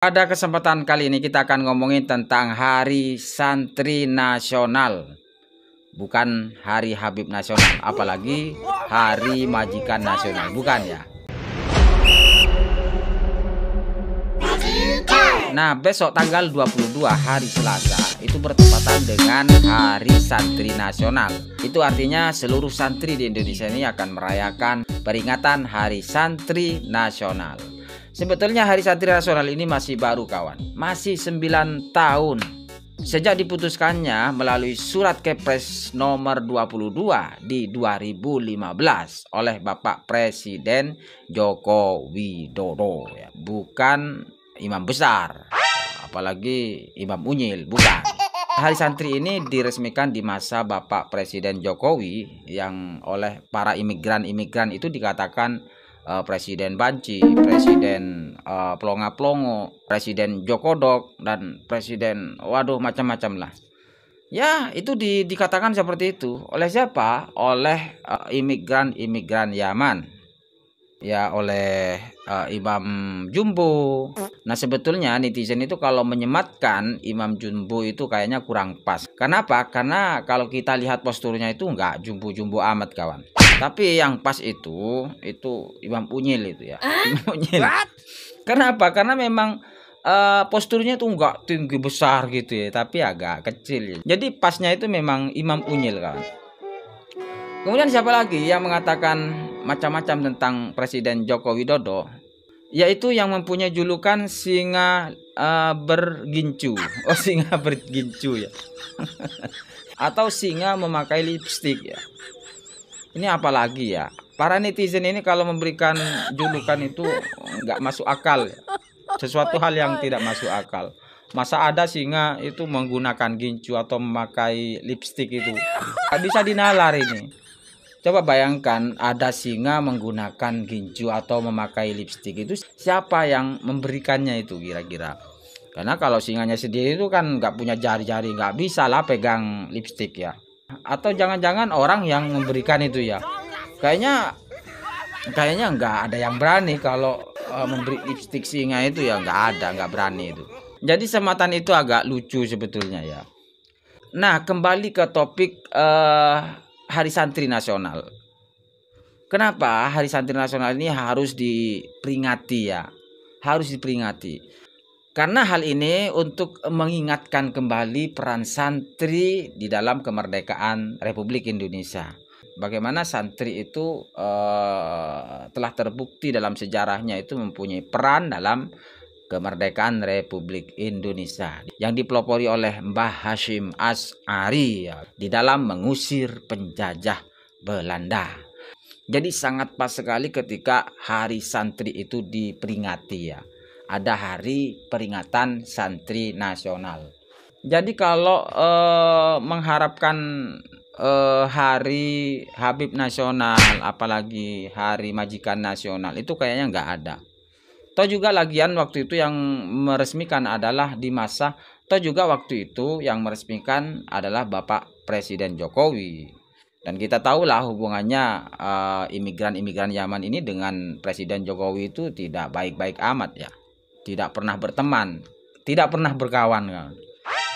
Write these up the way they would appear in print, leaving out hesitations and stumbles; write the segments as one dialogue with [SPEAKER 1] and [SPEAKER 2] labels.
[SPEAKER 1] Pada kesempatan kali ini kita akan ngomongin tentang Hari Santri Nasional. Bukan Hari Habib Nasional, apalagi Hari Majikan Nasional, bukan ya. Nah, besok tanggal 22 hari Selasa itu bertepatan dengan Hari Santri Nasional. Itu artinya seluruh santri di Indonesia ini akan merayakan peringatan Hari Santri Nasional. Sebetulnya Hari Santri Nasional ini masih baru, kawan. Masih 9 tahun sejak diputuskannya melalui Surat Kepres nomor 22 di 2015 oleh Bapak Presiden Joko Widodo ya. Bukan imam besar, apalagi imam unyil, bukan. Hari Santri ini diresmikan di masa Bapak Presiden Jokowi yang oleh para imigran itu dikatakan Presiden Banci, Presiden Plonga-Plongo, Presiden Jokodok, dan Presiden macam-macam lah. Ya, itu dikatakan seperti itu. Oleh siapa? Oleh imigran Yaman. Ya, oleh Imam Jumbo. Nah, sebetulnya netizen itu kalau menyematkan Imam Jumbo itu kayaknya kurang pas. Kenapa? Karena kalau kita lihat posturnya itu enggak jumbo-jumbo amat, kawan. Tapi yang pas itu Imam Unyil itu ya. Imam Unyil. Kenapa? Karena memang posturnya itu enggak tinggi besar gitu ya, tapi agak kecil. Jadi pasnya itu memang Imam Unyil, kawan. Kemudian siapa lagi yang mengatakan macam-macam tentang Presiden Joko Widodo? Yaitu yang mempunyai julukan singa bergincu. Oh, singa bergincu ya. Atau singa memakai lipstik ya. Ini apalagi ya. Para netizen ini kalau memberikan julukan itu nggak masuk akal ya. Sesuatu hal yang tidak masuk akal. Masa ada singa itu menggunakan gincu atau memakai lipstik itu? Nggak bisa dinalar ini. Coba bayangkan ada singa menggunakan gincu atau memakai lipstik, itu siapa yang memberikannya itu kira-kira? Karena kalau singanya sendiri itu kan nggak punya jari-jari, nggak bisa lah pegang lipstik ya. Atau jangan-jangan orang yang memberikan itu ya. Kayaknya nggak ada yang berani kalau memberi lipstik singa itu ya, nggak berani itu. Jadi sematan itu agak lucu sebetulnya ya. Nah, kembali ke topik Hari Santri Nasional. Kenapa Hari Santri Nasional ini harus diperingati ya? Harus diperingati. Karena hal ini untuk mengingatkan kembali peran santri di dalam kemerdekaan Republik Indonesia. Bagaimana santri itu telah terbukti dalam sejarahnya itu mempunyai peran dalam kemerdekaan Republik Indonesia yang dipelopori oleh Mbah Hashim Asy'ari ya, di dalam mengusir penjajah Belanda. Jadi sangat pas sekali ketika Hari Santri itu diperingati ya. Ada Hari Peringatan Santri Nasional. Jadi kalau mengharapkan Hari Habib Nasional, apalagi Hari Majikan Nasional, itu kayaknya nggak ada. Toh juga lagian waktu itu yang meresmikan adalah di masa, toh juga waktu itu yang meresmikan adalah Bapak Presiden Jokowi. Dan kita tahulah hubungannya imigran Yaman ini dengan Presiden Jokowi itu tidak baik-baik amat ya. Tidak pernah berteman, tidak pernah berkawan.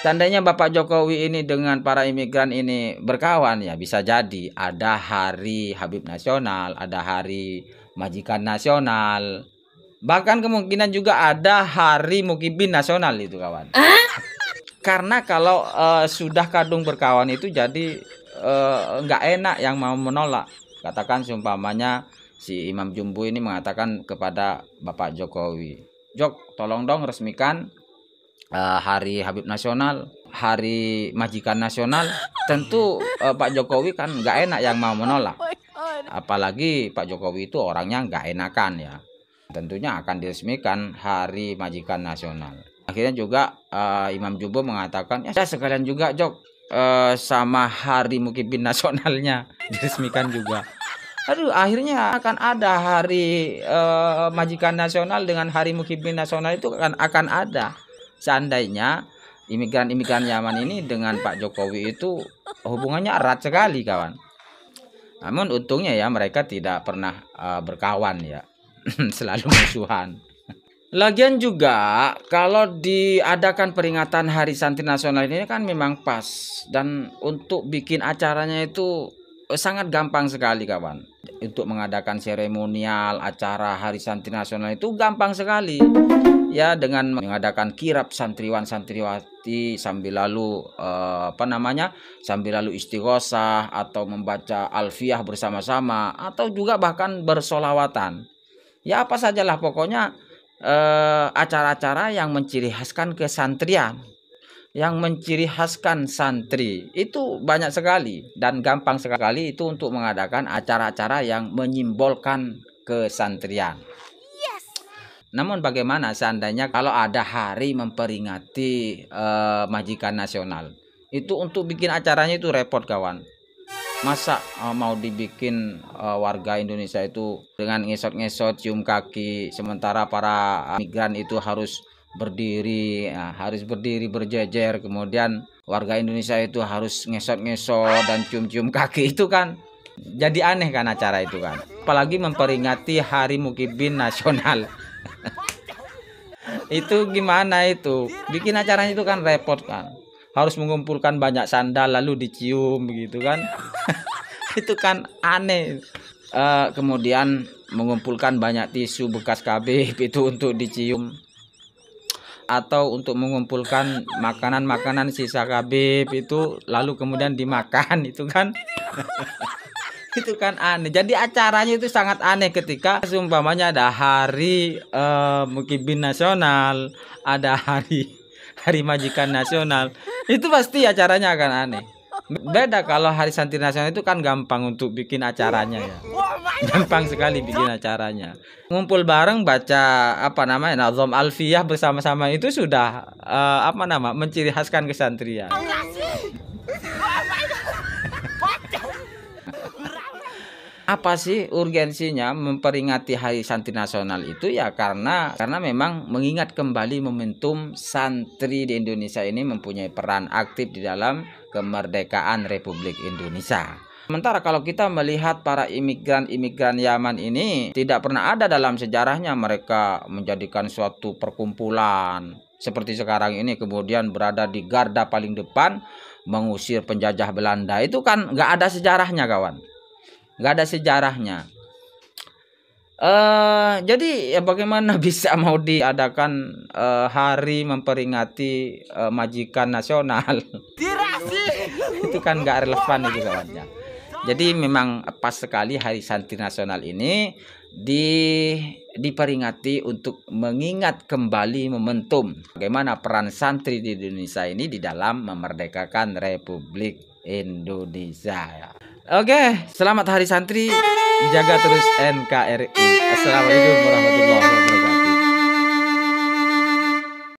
[SPEAKER 1] Tandanya Bapak Jokowi ini dengan para imigran ini berkawan ya, bisa jadi ada Hari Habib Nasional, ada Hari Majikan Nasional. Bahkan kemungkinan juga ada Hari Mukibin Nasional itu, kawan. Karena kalau sudah kadung berkawan itu jadi nggak enak yang mau menolak. Katakan seumpamanya si Imam Jumbo ini mengatakan kepada Bapak Jokowi, Jok, tolong dong resmikan Hari Habib Nasional, Hari Majikan Nasional. Tentu Pak Jokowi kan nggak enak yang mau menolak. Apalagi Pak Jokowi itu orangnya nggak enakan ya. Tentunya akan diresmikan Hari Majikan Nasional. Akhirnya juga Imam Jumbo mengatakan, ya sekalian juga Jok sama Hari Mukibin Nasionalnya diresmikan juga. Aduh, akhirnya akan ada Hari Majikan Nasional dengan Hari Mukibin Nasional itu akan ada. Seandainya imigran Yaman ini dengan Pak Jokowi itu hubungannya erat sekali, kawan. Namun untungnya ya mereka tidak pernah berkawan ya. Selalu musuhan. Lagian juga kalau diadakan peringatan Hari Santri Nasional ini kan memang pas, dan untuk bikin acaranya itu sangat gampang sekali kawan. Untuk mengadakan seremonial acara Hari Santri Nasional itu gampang sekali. Ya, dengan mengadakan kirap santriwan santriwati sambil lalu sambil lalu istighosah atau membaca alfiyah bersama-sama atau juga bahkan bersolawatan. Ya, apa sajalah pokoknya acara-acara yang menciri khaskan kesantrian, yang menciri khaskan santri itu banyak sekali dan gampang sekali itu untuk mengadakan acara-acara yang menyimbolkan kesantrian. Namun bagaimana seandainya kalau ada hari memperingati majikan nasional? Itu untuk bikin acaranya itu repot kawan. Masa mau dibikin warga Indonesia itu dengan ngesot-ngesot cium kaki, sementara para migran itu harus berdiri berjejer, kemudian warga Indonesia itu harus ngesot-ngesot dan cium-cium kaki, itu kan jadi aneh kan acara itu kan. Apalagi memperingati Hari Mukibin Nasional. Itu gimana itu? Bikin acaranya itu kan repot kan. Harus mengumpulkan banyak sandal lalu dicium begitu kan. Itu kan aneh. Kemudian mengumpulkan banyak tisu bekas KB itu untuk dicium, atau untuk mengumpulkan makanan-makanan sisa KB itu lalu kemudian dimakan, itu kan itu kan aneh. Jadi acaranya itu sangat aneh ketika seumpamanya ada Hari Mukibin Nasional, ada Hari Majikan Nasional, itu pasti acaranya akan aneh. Beda kalau Hari Santri Nasional itu kan gampang untuk bikin acaranya ya. Gampang sekali bikin acaranya. Ngumpul bareng baca Nazom Alfiyah bersama-sama itu sudah menciri khaskan kesantrian. Apa sih urgensinya memperingati Hari Santri Nasional itu? Ya karena memang mengingat kembali momentum santri di Indonesia ini mempunyai peran aktif di dalam kemerdekaan Republik Indonesia. Sementara kalau kita melihat para imigran Yaman ini, tidak pernah ada dalam sejarahnya mereka menjadikan suatu perkumpulan seperti sekarang ini, kemudian berada di garda paling depan mengusir penjajah Belanda. Itu kan nggak ada sejarahnya kawan. Nggak ada sejarahnya. Jadi ya bagaimana bisa mau diadakan hari memperingati majikan nasional? Itu kan nggak relevan itu kawannya. Jadi memang pas sekali Hari Santri Nasional ini diperingati untuk mengingat kembali momentum bagaimana peran santri di Indonesia ini di dalam memerdekakan Republik Indonesia. Oke, selamat Hari Santri. Jaga terus NKRI. Assalamualaikum warahmatullahi wabarakatuh.